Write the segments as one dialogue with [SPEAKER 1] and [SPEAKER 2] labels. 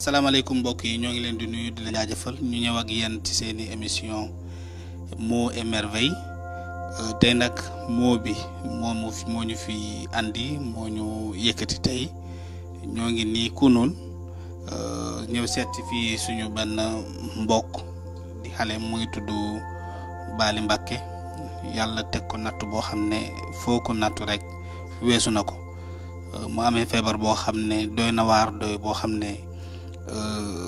[SPEAKER 1] salaamaaleykum mbokk yi ñoo ngi leen di nuyu di la jaajëfal ñu ñëw ak yéen ci seeni émission mots et merveilles tey nag mot bi moo ñu fi andi moo ñu yëkkati tey ñoo ngi nii Kounoune ñëw seet fii suñu benn mbokk di xale mu ngi tudd Baly Mbacké yàlla teg ko natt boo xam ne foo ko nattu rek weesu na ko mu amee feebar boo xam ne doy na waar doy boo xam ne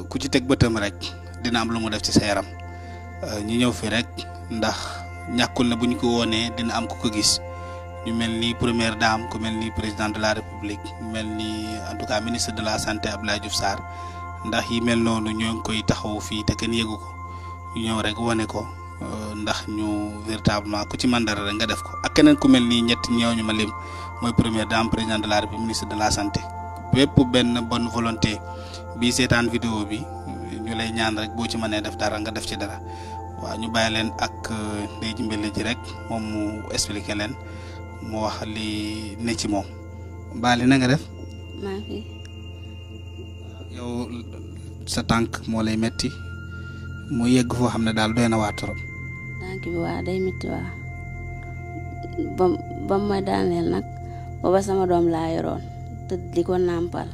[SPEAKER 1] ku ci teg bëtam rek dina am lu mu def ci sa yaram ñu ñëw fi rek ndax ñàkkul ne bu ñu ko woonee dina am ku ko gis ñu mel ni première dame ku mel ni président de la république ñu mel ni en tout cas ministre de la santé Abdoulaye Diouf Sarr ndax yi mel noonu ñoo ngi koy taxaw fii te kenn yëgu ko ñu ñëw rek wane ko ndax ñu véritablement ku ci mandara rek nga def ko ak keneen ku mel ni ñett ñooñu ma lim mooy première dame président de la république ministre de la santé bépp benn bonne volonté bi seetaan vidéo bi ñu lay ñaan rek boo ci mënee def dara nga def ci dara waaw ñu bàyyi leen ak Ndeye Jimbel ji rek moom mu expliquer leen mu wax li ne ci moom. Baly na nga def.
[SPEAKER 2] maa fi.
[SPEAKER 1] yow sa tànk moo lay metti mu yegg foo xam ne daal doy na waa trop.
[SPEAKER 2] tànk bi waa day metti waa ba ma daaneel nag booba sama doom laa yoroon te di ko nàmpal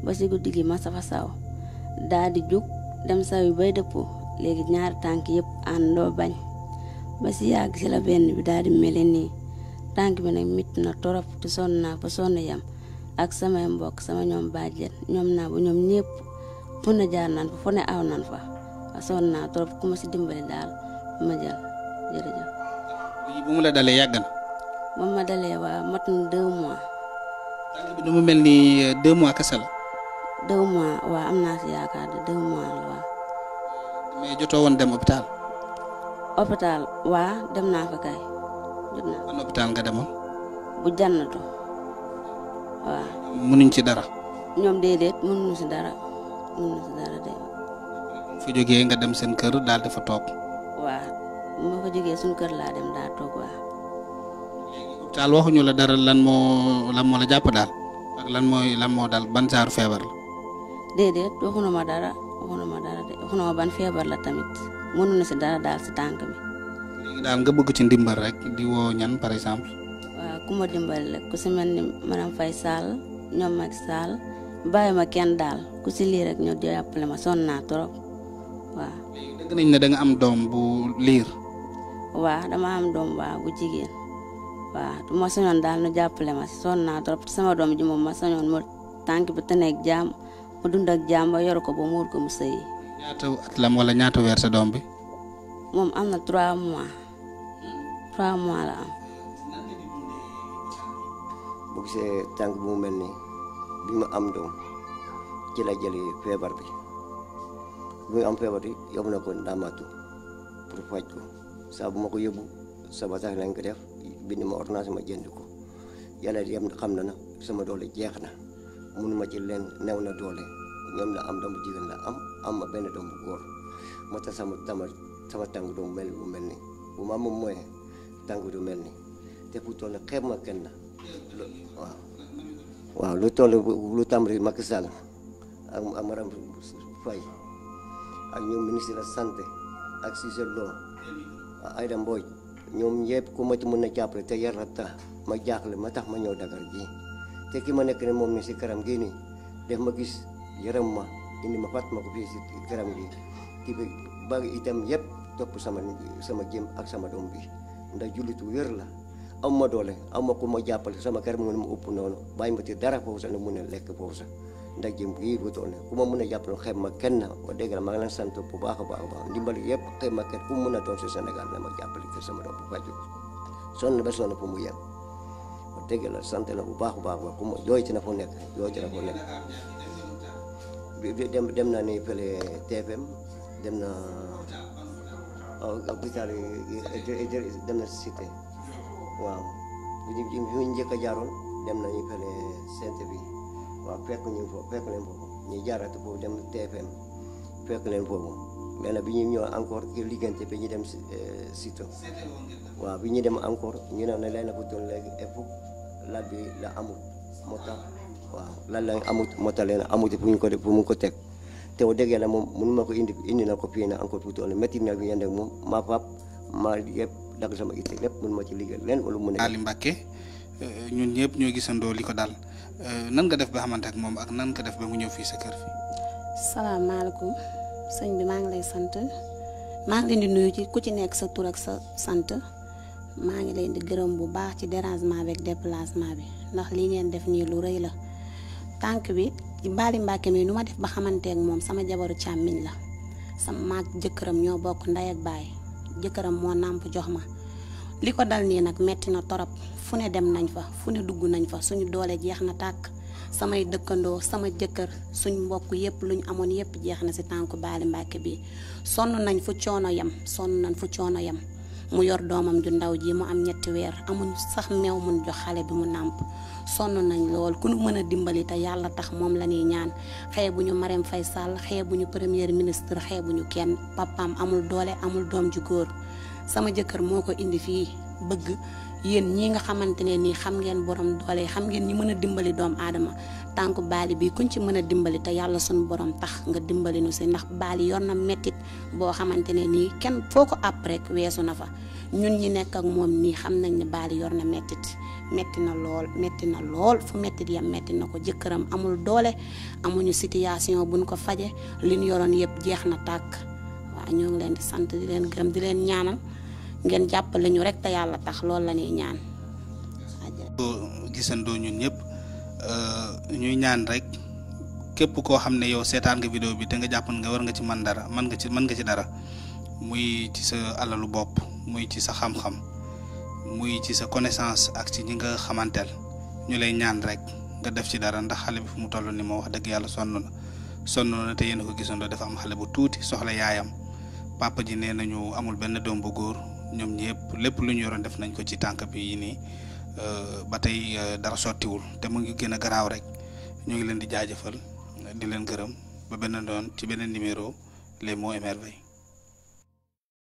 [SPEAKER 2] ba si guddi gi ma safa saw daa di jug dem saw yi bay dëpp léegi ñaari tànk yëpp àndoo bañ ba si yàgg si la benn bi daal di mel nii tànk bi nag metti na torop te sonn naa fa sonn yam ak samay mbokk sama ñoom bàjjen ñoom naa ba ñoom ñëpp fu ne jaar nan fa fu ne aw nan fa sonn naa torop ku ma si dimbali daal ma jël jërëjëf.
[SPEAKER 1] lii bu mu la dalee yàgg na.
[SPEAKER 2] ba ma dalee waa mat na 2 mois.
[SPEAKER 1] tànk bi nu mu mel ni 2 mois kese la.
[SPEAKER 2] 2 mois waa am naa si yaakaar de 2 mois la waa.
[SPEAKER 1] mais jotoo woon dem hôpital.
[SPEAKER 2] hôpital waa dem naa fa kay jot naa.
[SPEAKER 1] ban hôpital nga demoon.
[SPEAKER 2] bu jannatu waa.
[SPEAKER 1] mënuñ ci dara.
[SPEAKER 2] ñoom déedéet mënuñu si dara de.
[SPEAKER 1] fu jógee nga dem seen kër daal dafa toog.
[SPEAKER 2] waa ma fa jógee suñu kër laa dem daa toog waa.
[SPEAKER 1] hôpital waxuñu la dara lan moo la jàpp daal ak lan moo dal ban saaru feebar la.
[SPEAKER 2] déedéet waxuñu ma dara de waxuñu ma ban feebar la tamit mënuñu si dara daal si tànk bi.
[SPEAKER 1] léegi daal nga bëgg ci ndimbal rek di woo ñan par exemple.
[SPEAKER 2] waaw ku ma dimbali rek ku si mel ni madame Faye Sall ñoom mag Sall bàyyi ma kenn daal ku si lii rek ñoo jàppale ma sonn naa trop waaw.
[SPEAKER 1] léegi dëgg nañ ne da nga am doom bu liir.
[SPEAKER 2] waaw dama am doom waaw bu jigéen waaw du ma sañoon daal nu jàppale ma si sonn naa trop sama doom ji moom ma sañoon mu tànk bi tëneeg jaam mu dund ak jaam ba yor ko ba muur ko mu sëyi.
[SPEAKER 1] ñaata at la wala ñaata weer sa doom bi.
[SPEAKER 2] moom am na 3 mois 3 mois la am.
[SPEAKER 3] bu gisee tànk bu mu mel nii bi ma am doom ci la jëlee feebar bi bu am feebar bi yóbbu na ko Ndamatu pour faj ko saa bu ma ko yóbbu sama tax lañ ko def bind ma ordonnance ma jënd ko yàlla yem xam na sama doole jeex na mënuma ci leen new na doole ñoom la am doom bu jigéen la am ma benn doom bu góor moo tax sama tànk doom mel bu mel nii bu ma moom mooy tànk du mel nii te fu toll xeeb ma kenn waaw lu toll lu tàmbali Macky Sall ak Marème Faye ak ñoom ministre de la santé ak Cissé Lo Aïda Mbodj ñoom ñëpp ku ma ci mën a jàppale te yar na tax ma jaaxle ma tax ma ñëw Dakar gii te ki ma nekk ne moom ni si karam gii nii def ma gis yaram ma indi ma fàtt ma ko fii si karam gi ki bi ba itam yëpp topp sama jëm ak sama doom bi ndax jullitu wér la am ma doole am ma ku ma jàppale sama kër mu ne ma ëpp noonu bàyyi ma ci dara foofu sax ne mun a lekk foofu sax ndax jëm gii bu toll ne ku ma mun a jàppale xeeb ma kenn wax dëgg la maa ngi leen sant bu baax a baax ndimbali yëpp xeeb ma kenn ku mu mun a doon si Sénégal ne ma jàppale ci sama doom bu faju sonn ba sonn fu mu yem wax dëgg la sant na bu baax a baax ku ma jooy ci na fu nekk dem na ni fële TFM dem na hôpital dem na cité waaw bu ñu njëkk a jaaroon dem nañu fële centre bi waaw fekk leen foofu ñu jaarate foofu dem TFM fekk leen foofu mais nag bi ñu ñëw encore ki liggéeyante bi ñu dem sito waaw bi ñu dem encore ñu ne leen bu doon léegi ëpp lal bi la amul moo tax waaw lan lañ amut moo tax leen amut fu ñu ko def fu mu ko teg te o dëgg yàlla moom mënu ma ko indi na ko fii na encore tuuti wala métti na bi yàlla moom maa fap maa yëpp dagg sama itte lépp mënu ma ci liggéey leen wala mu ne
[SPEAKER 1] Ali Mbacke ñun ñëpp ñoo gisandoo li ko dal nan nga def ba xamante ak moom ak nan nga def ba mu ñëw fii sa kër fi
[SPEAKER 4] salaamaaleykum sëñ bi maa ngi lay sant maa ngi leen di nuyu ci ku ci nekk sa tur ak sa sant maa ngi leen di gërëm bu baax ci dérangement bi ak déplacement bi ndax lii ngeen def nii lu rëy la tànk bi ci Bali Mbacke mi nu ma def ba xamante ak moom sama jabaru càmmiñ la sama maag jëkkëram ñoo bokk ndey ak baay jëkkëram moo nàmp jox ma li ko dal nii nag metti na torop fu ne dem nañ fa fu ne dugg nañ fa suñu doole jeex na tàkk samay dëkkandoo sama jëkkër suñ mbokk yépp luñ amoon yépp jeex na ci tànku Bali Mbacke bi sonn nañ fu coono yem mu yor doomam ju ndaw ji mu am 3 weer amuñ sax meew mun jox xale bi mu nàmp sonn nañ lool ku nu mën a dimbali te yàlla tax moom la ñuy ñaan xeebuñu Marème Faye Sall xeebuñu premier ministre xeebuñu kenn papaam amul doole amul doom ju góor sama jëkkër moo ko indi fii bëgg yéen ñi nga xamante ne nii xam ngeen borom doole xam ngeen ñi mën a dimbali doom aadama tànku Bali bi kuñ ci mën a dimbali te yàlla suñu borom tax nga dimbali nu si ndax Bali yor na mettit boo xamante ne nii kenn foo ko àpp rek weesu na fa ñun ñi nekk ak moom nii xam nañ ne Bali yor na mettit metti na lool fu mettit yam metti na ko jëkkëram amul doole amuñu situation buñ ko faje liñ yoroon yëpp jeex na tàkk waaw ñoo ngi leen di sant di leen gërëm di leen ñaanal ngeen jàppale ñu rek te yàlla tax loolu la ñuy ñaan.
[SPEAKER 1] gisandoo ñun ñëpp ñuy ñaan rek képp koo xam ne yow seetaan nga vidéo bi te nga jàpp nga war nga ci mën nga ci dara muy ci sa alalu bopp muy ci sa xam-xam muy ci sa connaissance ak ci ñi nga xamanteel ñu lay ñaan rek nga def ci dara ndax xale bi fu mu toll ni moo wax dëgg yàlla sonn na te yéen a ko gisandoo dafa am xale bu tuuti soxla yaayam papa ji nee nañu amul benn doom bu góor ñoom ñëpp lépp lu ñu yoroon def nañ ko ci tànk bi yi nii ba tey dara sottiwul te mu ngi gën a garaaw rek ñu ngi leen di jaajëfal di leen gërëm ba beneen doon ci beneen numéro les mots émerveillés